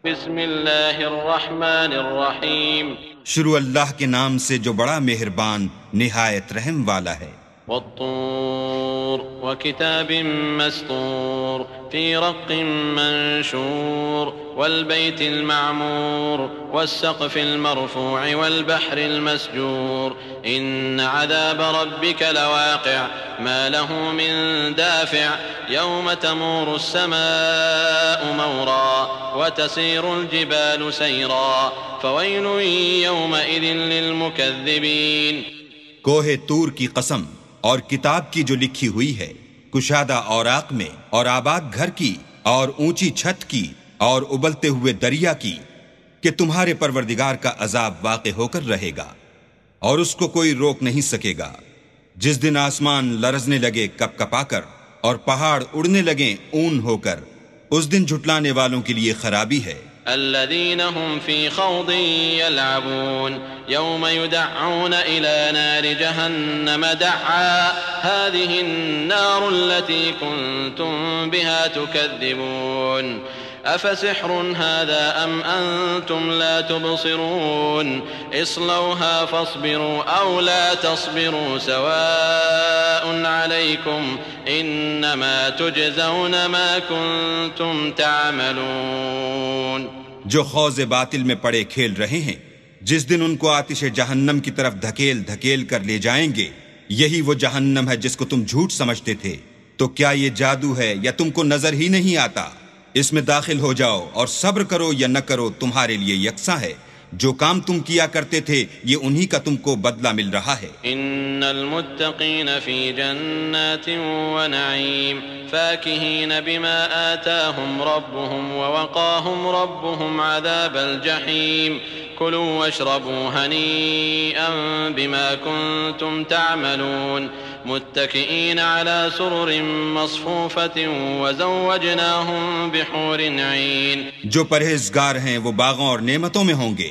بسم اللہ الرحمن الرحیم شروع اللہ کے نام سے جو بڑا مہربان نہایت رحم والا ہے۔ والطور وكتاب مسطور في رق منشور والبيت المعمور والسقف المرفوع والبحر المسجور إن عذاب ربك لواقع ما له من دافع يوم تمور السماء مورا وتسير الجبال سيرا فويل يومئذ للمكذبين۔ کوہ طور کی قسم اور کتاب کی جو لکھی ہوئی ہے، کشادہ اوراق میں، اور آباد گھر کی، اور اونچی چھت کی، اور ابلتے ہوئے دریا کی، کہ تمہارے پروردگار کا عذاب واقع ہو کر رہے گا اور اس کو کوئی روک نہیں سکے گا۔ جس دن آسمان لرزنے لگے کپ کپا کر اور پہاڑ اڑنے لگیں اون ہو کر، اس دن جھٹلانے والوں کے لیے خرابی ہے۔ الذين هم في خوض يلعبون يوم يدعون إلى نار جهنم دعا هذه النار التي كنتم بها تكذبون أفسحر هذا أم أنتم لا تبصرون اصلوها فاصبروا أو لا تصبروا سواء عليكم إنما تجزون ما كنتم تعملون۔ جو خوض باطل میں پڑے کھیل رہے ہیں، جس دن ان کو آتش جہنم کی طرف دھکیل دھکیل کر لے جائیں گے، یہی وہ جہنم ہے جس کو تم جھوٹ سمجھتے تھے۔ تو کیا یہ جادو ہے یا تم کو نظر ہی نہیں آتا؟ اس میں داخل ہو جاؤ اور صبر کرو یا نہ کرو تمہارے لیے یکساں ہے۔ جو کام تم کیا کرتے تھے یہ انہی کا تم کو بدلہ مل رہا ہے۔ ان المتقین فی جنات ونعیم فاکہین بما آتاہم ربهم ووقاہم ربهم عذاب الجحیم كلوا واشربوا هنيئا بما كنتم تعملون متكئين على سرر مصفوفة وزوجناهم بحور عين۔ جو پرہیزگار ہیں وہ باغوں اور نعمتوں میں ہوں گے،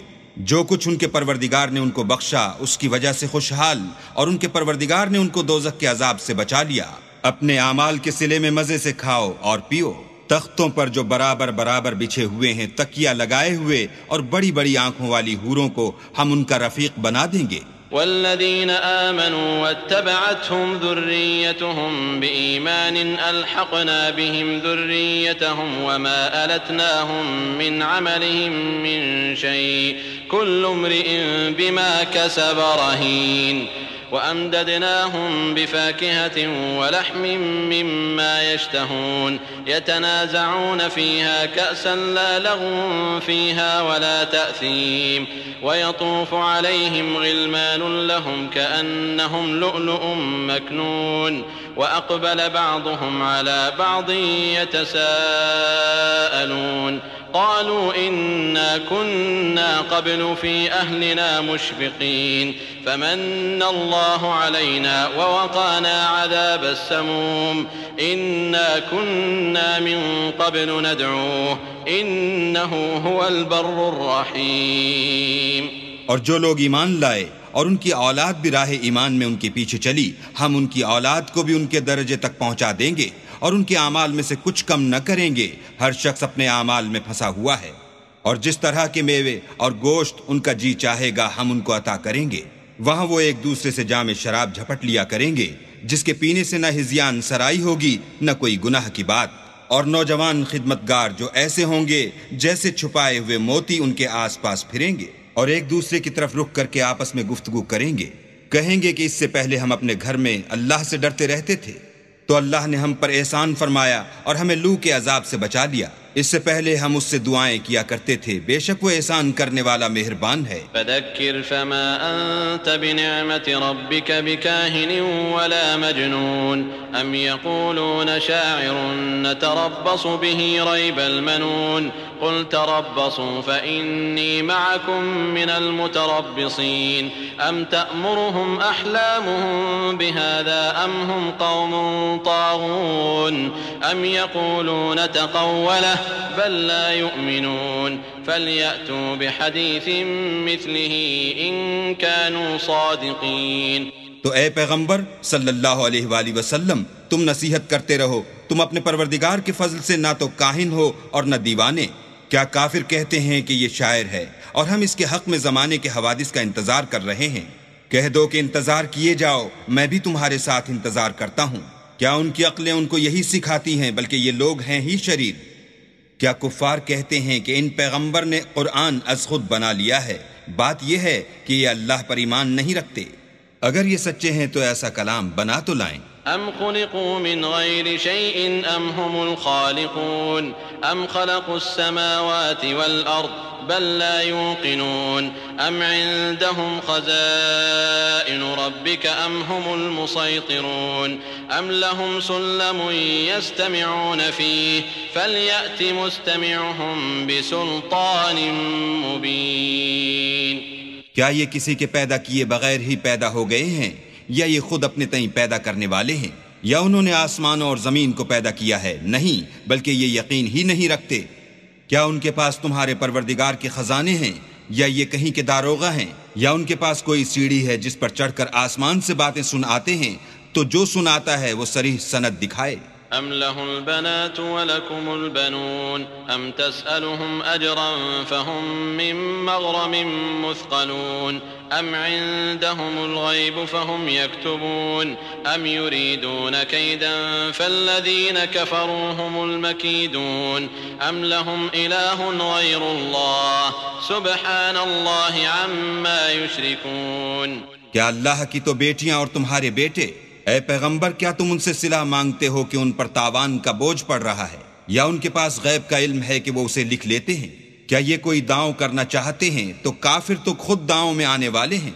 جو کچھ ان کے پروردگار نے ان کو بخشا اس کی وجہ سے خوشحال، اور ان کے پروردگار نے ان کو دوزخ کے عذاب سے بچا لیا۔ اپنے اعمال کے صلے میں مزے سے کھاؤ اور پیو، تختوں پر جو برابر برابر بچھے ہوئے ہیں، تکیہ لگائے ہوئے، اور بڑی بڑی آنکھوں والی حوروں کو ہم ان کا رفیق بنا دیں گے۔ والذين آمنوا واتبعتهم ذريتهم بإيمان ألحقنا بهم ذريتهم وما ألتناهم من عملهم من شيء كل امرئ بما كسب رهين وأمددناهم بفاكهة ولحم مما يشتهون يتنازعون فيها كأسا لا لغو فيها ولا تأثيم ويطوف عليهم غلمان لهم كأنهم لؤلؤ مكنون وأقبل بعضهم على بعض يتساءلون قالوا إنا كنا قبل في أهلنا مشفقين فمن الله علينا ووقانا عذاب السموم إنا كنا من قبل ندعوه إنه هو البر الرحيم۔ اور جو لوگ ایمان لائے اور ان کی اولاد بھی راہ ایمان میں ان کے پیچھے چلی، ہم ان کی اولاد کو بھی ان کے درجے تک پہنچا دیں گے اور ان کے اعمال میں سے کچھ کم نہ کریں گے۔ ہر شخص اپنے اعمال میں پھنسا ہوا ہے، اور جس طرح کے میوے اور گوشت ان کا جی چاہے گا ہم ان کو عطا کریں گے۔ وہاں وہ ایک دوسرے سے جام شراب جھپٹ لیا کریں گے، جس کے پینے سے نہ ہذیان سرائی ہوگی نہ کوئی گناہ کی بات۔ اور نوجوان خدمتگار جو ایسے ہوں گے جیسے چھپائے ہوئے موتی ان کے آس پاس پھریں گے، اور ایک دوسرے کی طرف رخ کر کے آپس میں گفتگو کریں گے، کہیں گے کہ اس سے پہلے ہم اپنے گھر میں اللہ سے ڈرتے رہتے تھے، تو اللہ نے ہم پر احسان فرمایا اور ہمیں لو کے عذاب سے بچا لیا۔ اس سے پہلے ہم اس سے دعائیں کیا کرتے تھے، بے شک وہ احسان کرنے والا مہربان ہے۔ فذكر فما أنت بنعمة ربك بكاهن ولا مجنون أم يقولون شاعر نتربص به ريب المنون قل تربصوا فإني معكم من المتربصين أم تأمرهم أحلامهم بهذا أم هم قوم طاغون أم يقولون تقوله بل لا يؤمنون فليأتوا بحديث مثله إن كانوا صادقين۔ تو اے پیغمبر صلی اللہ علیہ وآلہ وسلم، تم نصیحت کرتے رہو، تم اپنے پروردگار کے فضل سے نہ تو کاہن ہو اور نہ دیوانے، کیا کافر کہتے ہیں کہ یہ شاعر ہے اور ہم اس کے حق میں زمانے کے حوادث کا انتظار کر رہے ہیں؟ کہہ دو کہ انتظار کیے جاؤ، میں بھی تمہارے ساتھ انتظار کرتا ہوں۔ کیا ان کی عقلیں ان کو یہی سکھاتی ہیں؟ بلکہ یہ لوگ ہیں ہی شریر۔ کیا کفار کہتے ہیں کہ ان پیغمبر نے قرآن از خود بنا لیا ہے؟ بات یہ ہے کہ یہ اللہ پر ایمان نہیں رکھتے۔ اگر یہ سچے ہیں تو ایسا کلام بنا تو لائیں۔ ام خلقوا من غیر شیء ام هم الخالقون ام خلقوا السماوات والارض بل لا يوقنون ام عندهم خزائن ربك ام هم المسيطرون ام لهم سلم يستمعون فيه فليأت مستمعهم بسلطان مبين۔ کیا یہ کسی کے پیدا کیے بغیر ہی پیدا ہو گئے ہیں، یا یہ خود اپنے تئیں پیدا کرنے والے ہیں، یا انہوں نے آسمانوں اور زمین کو پیدا کیا ہے؟ نہیں، بلکہ یہ یقین ہی نہیں رکھتے۔ کیا ان کے پاس تمہارے پروردگار کے خزانے ہیں، یا یہ کہیں کے داروغہ ہیں، یا ان کے پاس کوئی سیڑھی ہے جس پر چڑھ کر آسمان سے باتیں سن آتے ہیں؟ تو جو سناتا ہے وہ صریح سند دکھائے۔ ام له البنات ولكم البنون ام تسألهم اجرا فهم من مغرم مثقلون ام عندهم الغيب فهم يكتبون ام يريدون كيدا فالذين كفروا هم المكيدون ام لهم اله غير الله سبحان الله عما يشركون۔ کیا اللہ کی تو بیٹیاں اور تمہارے بیٹے؟ اے پیغمبر، کیا تم ان سے صلہ مانگتے ہو کہ ان پر تاوان کا بوجھ پڑ رہا ہے، یا ان کے پاس غیب کا علم ہے کہ وہ اسے لکھ لیتے ہیں؟ کیا یہ کوئی داؤں کرنا چاہتے ہیں تو کافر تو خود داؤں میں آنے والے ہیں۔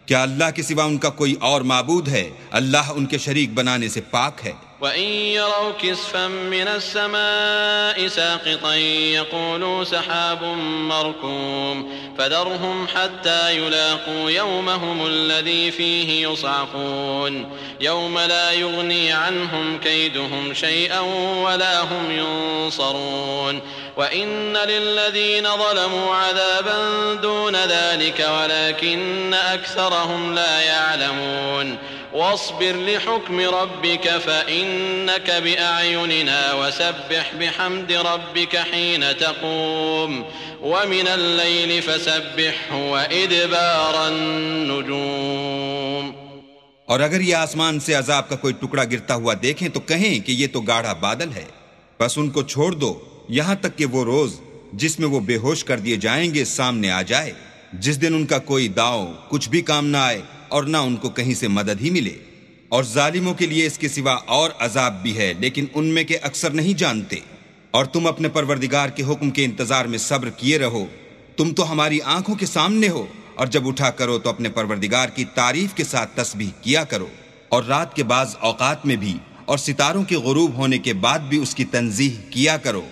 کیا اللہ کے سوا ان کا کوئی اور معبود ہے؟ اللہ ان کے شریک بنانے سے پاک ہے۔ وَإِن يَرَوْا كِسْفًا مِّنَ السَّمَاءِ سَاقِطًا يَقُولُوا سَحَابٌ مَّرْكُومٌ فَذَرْهُمْ حَتَّىٰ يُلَاقُوا يَوْمَهُمُ الَّذِي فِيهِ يُصْعَقُونَ يَوْمَ لَا يُغْنِي عَنْهُمْ كَيْدُهُمْ شَيْئًا وَلَا هُمْ يُنصَرُونَ وَإِنَّ لِلَّذِينَ ظَلَمُوا عَذَابًا دُونَ ذَلِكَ وَلَكِنَّ أَكْثَرَهُمْ لَا يَعْلَمُونَ واصبر لحكم ربك فإنك بأعيننا وسبح بحمد ربك حين تقوم ومن الليل فسبحه وإدبار النجوم۔ اور اگر یہ آسمان سے عذاب کا کوئی ٹکڑا گرتا ہوا دیکھیں تو کہیں کہ یہ تو گاڑھا بادل ہے، بس ان کو چھوڑ دو یہاں تک کہ وہ روز جس میں وہ بے ہوش کر دیے جائیں گے سامنے آ جائے، جس دن ان کا کوئی داؤ کچھ بھی کام نہ آئے اور نہ ان کو کہیں سے مدد ہی ملے۔ اور ظالموں کے لیے اس کے سوا اور عذاب بھی ہے، لیکن ان میں کے اکثر نہیں جانتے۔ اور تم اپنے پروردگار کے حکم کے انتظار میں صبر کیے رہو، تم تو ہماری آنکھوں کے سامنے ہو، اور جب اٹھا کرو تو اپنے پروردگار کی تعریف کے ساتھ تسبیح کیا کرو، اور رات کے بعض اوقات میں بھی اور ستاروں کے غروب ہونے کے بعد بھی اس کی تنزیہ کیا کرو۔